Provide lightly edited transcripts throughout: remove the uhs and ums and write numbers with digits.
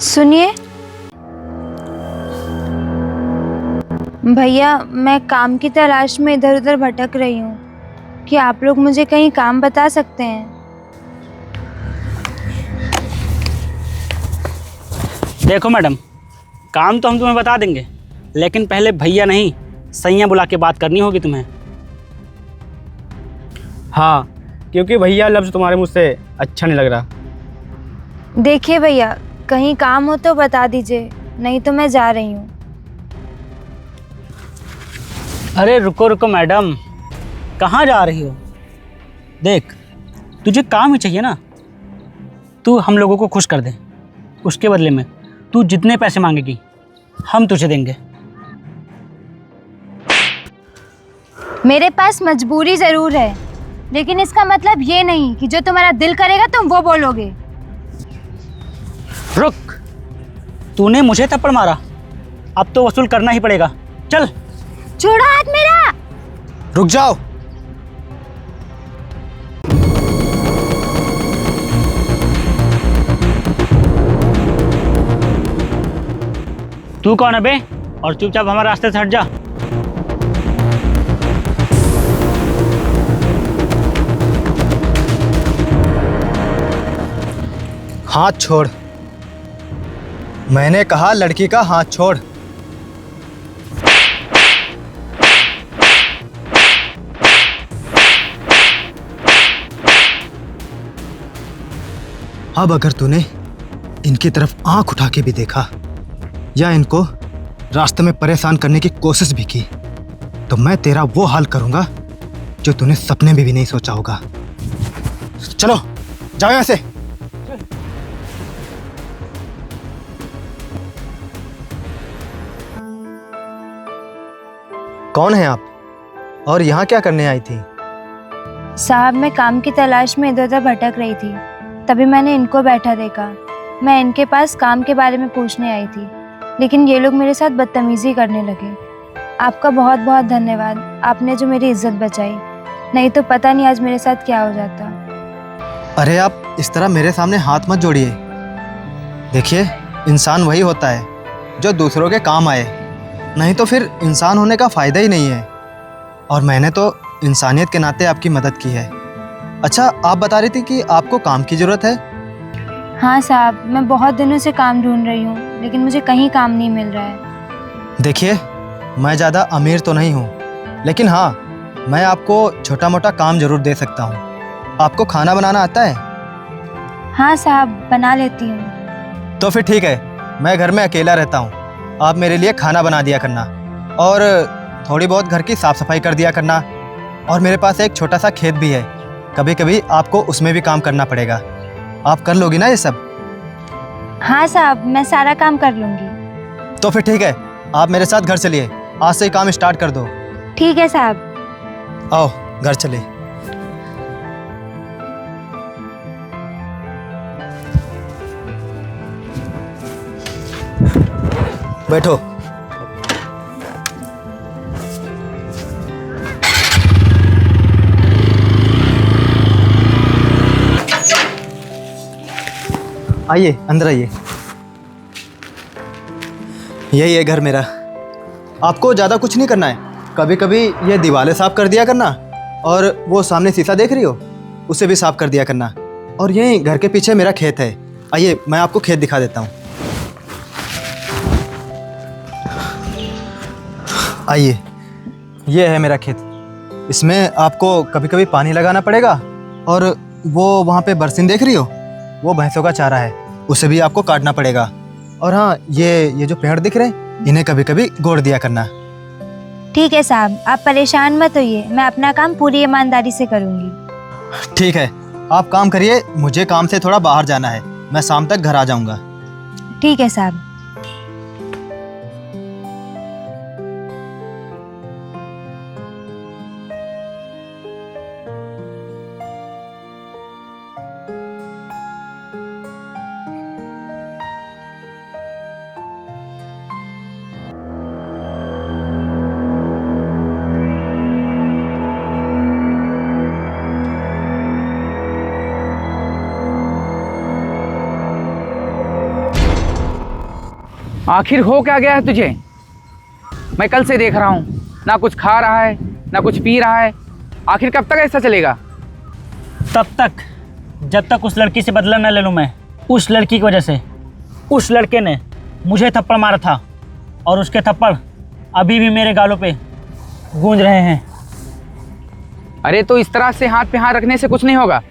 सुनिए भैया, मैं काम की तलाश में इधर उधर भटक रही हूँ। क्या आप लोग मुझे कहीं काम बता सकते हैं? देखो मैडम, काम तो हम तुम्हें बता देंगे, लेकिन पहले भैया नहीं सैया बुला के बात करनी होगी तुम्हें। हाँ, क्योंकि भैया लफ्ज़ तुम्हारे मुझ से अच्छा नहीं लग रहा। देखिए भैया, कहीं काम हो तो बता दीजिए, नहीं तो मैं जा रही हूँ। अरे रुको रुको मैडम, कहाँ जा रही हो? देख, तुझे काम ही चाहिए ना, तू हम लोगों को खुश कर दे। उसके बदले में तू जितने पैसे मांगेगी हम तुझे देंगे। मेरे पास मजबूरी ज़रूर है, लेकिन इसका मतलब ये नहीं कि जो तुम्हारा दिल करेगा तुम वो बोलोगे। रुक, तूने मुझे थप्पड़ मारा, अब तो वसूल करना ही पड़ेगा। चल। छोड़ो हाथ मेरा। रुक जाओ। तू कौन है बे? और चुपचाप हमारे रास्ते से हट जा। हाथ छोड़। मैंने कहा लड़की का हाथ छोड़। अब अगर तूने इनकी तरफ आंख उठा के भी देखा या इनको रास्ते में परेशान करने की कोशिश भी की, तो मैं तेरा वो हाल करूंगा जो तूने सपने में भी नहीं सोचा होगा। चलो जाओ यहाँ से। कौन है आप और यहाँ क्या करने आई थी? साहब, मैं काम की तलाश में इधर उधर भटक रही थी, तभी मैंने इनको बैठा देखा। मैं इनके पास काम के बारे में पूछने आई थी, लेकिन ये लोग मेरे साथ बदतमीजी करने लगे। आपका बहुत बहुत धन्यवाद, आपने जो मेरी इज्जत बचाई, नहीं तो पता नहीं आज मेरे साथ क्या हो जाता। अरे आप इस तरह मेरे सामने हाथ मत जोड़िए। देखिए, इंसान वही होता है जो दूसरों के काम आए, नहीं तो फिर इंसान होने का फ़ायदा ही नहीं है। और मैंने तो इंसानियत के नाते आपकी मदद की है। अच्छा, आप बता रही थी कि आपको काम की ज़रूरत है? हाँ साहब, मैं बहुत दिनों से काम ढूंढ रही हूँ, लेकिन मुझे कहीं काम नहीं मिल रहा है। देखिए, मैं ज़्यादा अमीर तो नहीं हूँ, लेकिन हाँ, मैं आपको छोटा मोटा काम ज़रूर दे सकता हूँ। आपको खाना बनाना आता है? हाँ साहब, बना लेती हूँ। तो फिर ठीक है, मैं घर में अकेला रहता हूँ, आप मेरे लिए खाना बना दिया करना और थोड़ी बहुत घर की साफ़ सफाई कर दिया करना। और मेरे पास एक छोटा सा खेत भी है, कभी कभी आपको उसमें भी काम करना पड़ेगा। आप कर लोगी ना ये सब? हाँ साहब, मैं सारा काम कर लूँगी। तो फिर ठीक है, आप मेरे साथ घर चलिए, आज से ही काम स्टार्ट कर दो। ठीक है साहब। आओ घर चलिए। बैठो। आइए, अंदर आइए। यही है घर मेरा। आपको ज़्यादा कुछ नहीं करना है, कभी कभी ये दीवारें साफ कर दिया करना, और वो सामने शीशा देख रही हो उसे भी साफ कर दिया करना। और यहीं घर के पीछे मेरा खेत है, आइए मैं आपको खेत दिखा देता हूँ। आइए, ये है मेरा खेत। इसमें आपको कभी कभी पानी लगाना पड़ेगा, और वो वहाँ पे बरसीन देख रही हो, वो भैंसों का चारा है, उसे भी आपको काटना पड़ेगा। और हाँ, ये जो पेड़ दिख रहे हैं, इन्हें कभी कभी गोड़ दिया करना। ठीक है साहब, आप परेशान मत होइए, मैं अपना काम पूरी ईमानदारी से करूँगी। ठीक है, आप काम करिए, मुझे काम से थोड़ा बाहर जाना है, मैं शाम तक घर आ जाऊँगा। ठीक है साहब। आखिर हो क्या गया है तुझे? मैं कल से देख रहा हूँ, ना कुछ खा रहा है ना कुछ पी रहा है। आखिर कब तक ऐसा चलेगा? तब तक जब तक उस लड़की से बदला न ले लूँ मैं। उस लड़की की वजह से उस लड़के ने मुझे थप्पड़ मारा था और उसके थप्पड़ अभी भी मेरे गालों पे गूंज रहे हैं। अरे तो इस तरह से हाथ पे हाथ रखने से कुछ नहीं होगा।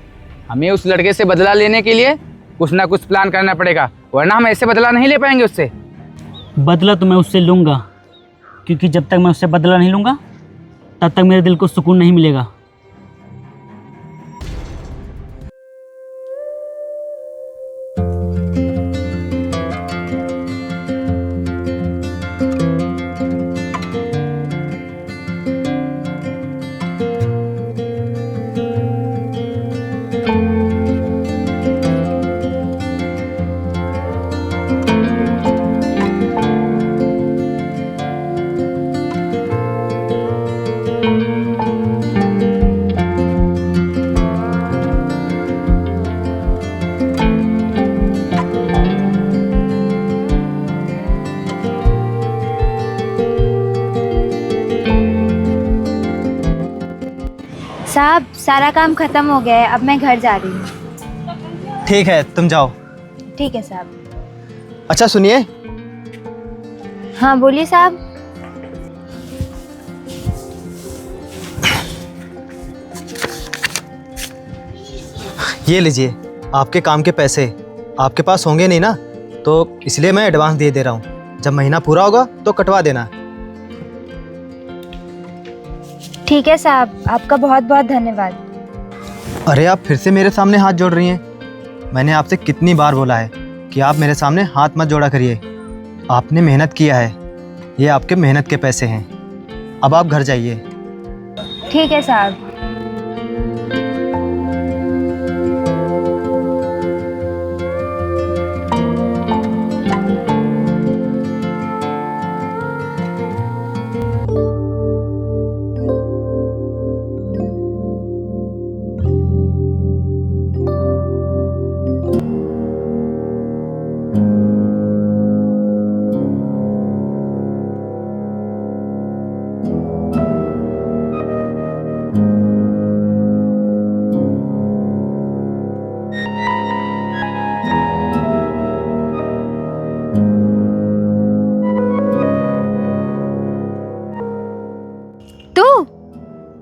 हमें उस लड़के से बदला लेने के लिए कुछ ना कुछ प्लान करना पड़ेगा, वरना हम ऐसे बदला नहीं ले पाएंगे उससे। बदला तो मैं उससे लूँगा, क्योंकि जब तक मैं उससे बदला नहीं लूँगा तब तक मेरे दिल को सुकून नहीं मिलेगा। साहब, सारा काम खत्म हो गया है, अब मैं घर जा रही हूँ। ठीक है, तुम जाओ। ठीक है साहब। अच्छा सुनिए, हाँ बोलिए साहब। ये लीजिए आपके काम के पैसे। आपके पास होंगे नहीं ना, तो इसलिए मैं एडवांस दे रहा हूँ। जब महीना पूरा होगा तो कटवा देना। ठीक है साहब, आपका बहुत बहुत धन्यवाद। अरे आप फिर से मेरे सामने हाथ जोड़ रही हैं। मैंने आपसे कितनी बार बोला है कि आप मेरे सामने हाथ मत जोड़ा करिए। आपने मेहनत किया है, ये आपके मेहनत के पैसे हैं। अब आप घर जाइए। ठीक है साहब।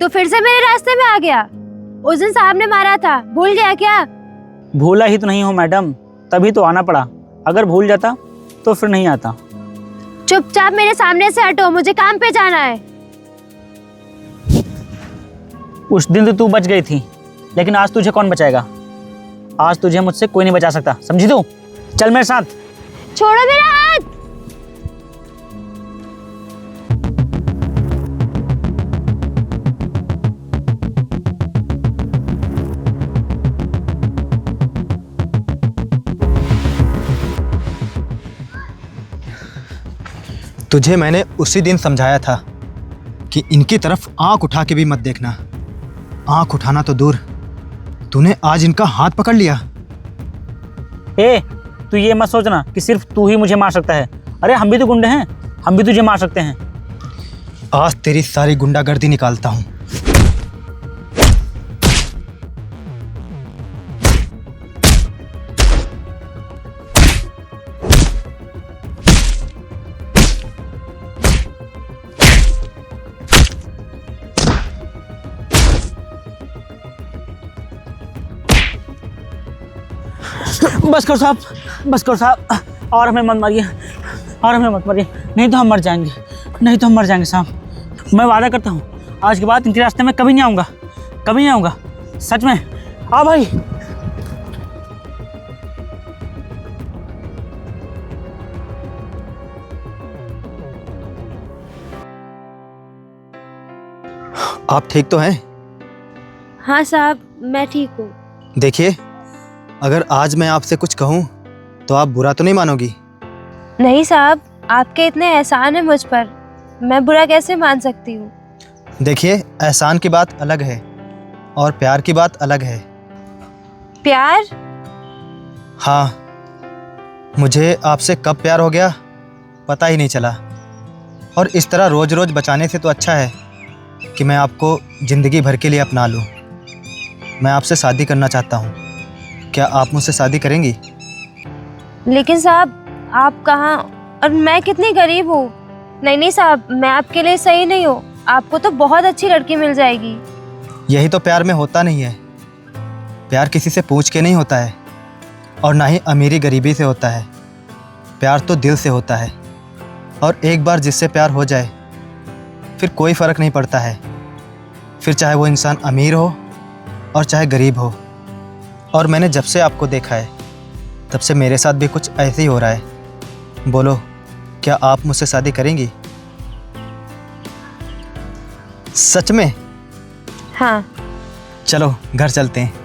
तो फिर से मेरे रास्ते में आ गया। उस दिन साहब ने मारा था, भूल गया क्या? भूला ही तो नहीं हो मैडम, तभी तो आना पड़ा। अगर भूल जाता तो फिर नहीं आता। चुपचाप मेरे सामने से हटो, मुझे काम पे जाना है। उस दिन तो तू बच गई थी, लेकिन आज तुझे कौन बचाएगा? आज तुझे मुझसे कोई नहीं बचा सकता, समझी तू? चल मेरे साथ। छोड़ो मेरा हाथ। तुझे मैंने उसी दिन समझाया था कि इनकी तरफ आंख उठा के भी मत देखना। आंख उठाना तो दूर, तूने आज इनका हाथ पकड़ लिया। ए, तू ये मत सोचना कि सिर्फ तू ही मुझे मार सकता है। अरे हम भी तो गुंडे हैं, हम भी तुझे मार सकते हैं। आज तेरी सारी गुंडागर्दी निकालता हूँ। बस करो साहब, बस करो साहब, और हमें मत मारिए, और हमें मत मारिए, नहीं तो हम मर जाएंगे, नहीं तो हम मर जाएंगे साहब। मैं वादा करता हूँ आज के बाद इनके रास्ते में कभी नहीं आऊँगा, कभी नहीं आऊँगा, सच में। हाँ भाई। आप ठीक तो हैं? हाँ साहब, मैं ठीक हूँ। देखिए, अगर आज मैं आपसे कुछ कहूँ तो आप बुरा तो नहीं मानोगी? नहीं साहब, आपके इतने एहसान है मुझ पर, मैं बुरा कैसे मान सकती हूँ? देखिए, एहसान की बात अलग है और प्यार की बात अलग है। प्यार? हाँ, मुझे आपसे कब प्यार हो गया पता ही नहीं चला। और इस तरह रोज़ रोज़ बचाने से तो अच्छा है कि मैं आपको ज़िंदगी भर के लिए अपना लूँ। मैं आपसे शादी करना चाहता हूँ, क्या आप मुझसे शादी करेंगी? लेकिन साहब आप कहाँ, और मैं कितनी गरीब हूँ। नहीं नहीं साहब, मैं आपके लिए सही नहीं हूँ। आपको तो बहुत अच्छी लड़की मिल जाएगी। यही तो प्यार में होता नहीं है। प्यार किसी से पूछ के नहीं होता है, और ना ही अमीरी गरीबी से होता है। प्यार तो दिल से होता है, और एक बार जिससे प्यार हो जाए फिर कोई फ़र्क नहीं पड़ता है। फिर चाहे वो इंसान अमीर हो और चाहे गरीब हो। और मैंने जब से आपको देखा है तब से मेरे साथ भी कुछ ऐसे ही हो रहा है। बोलो, क्या आप मुझसे शादी करेंगी? सच में? हाँ। चलो घर चलते हैं।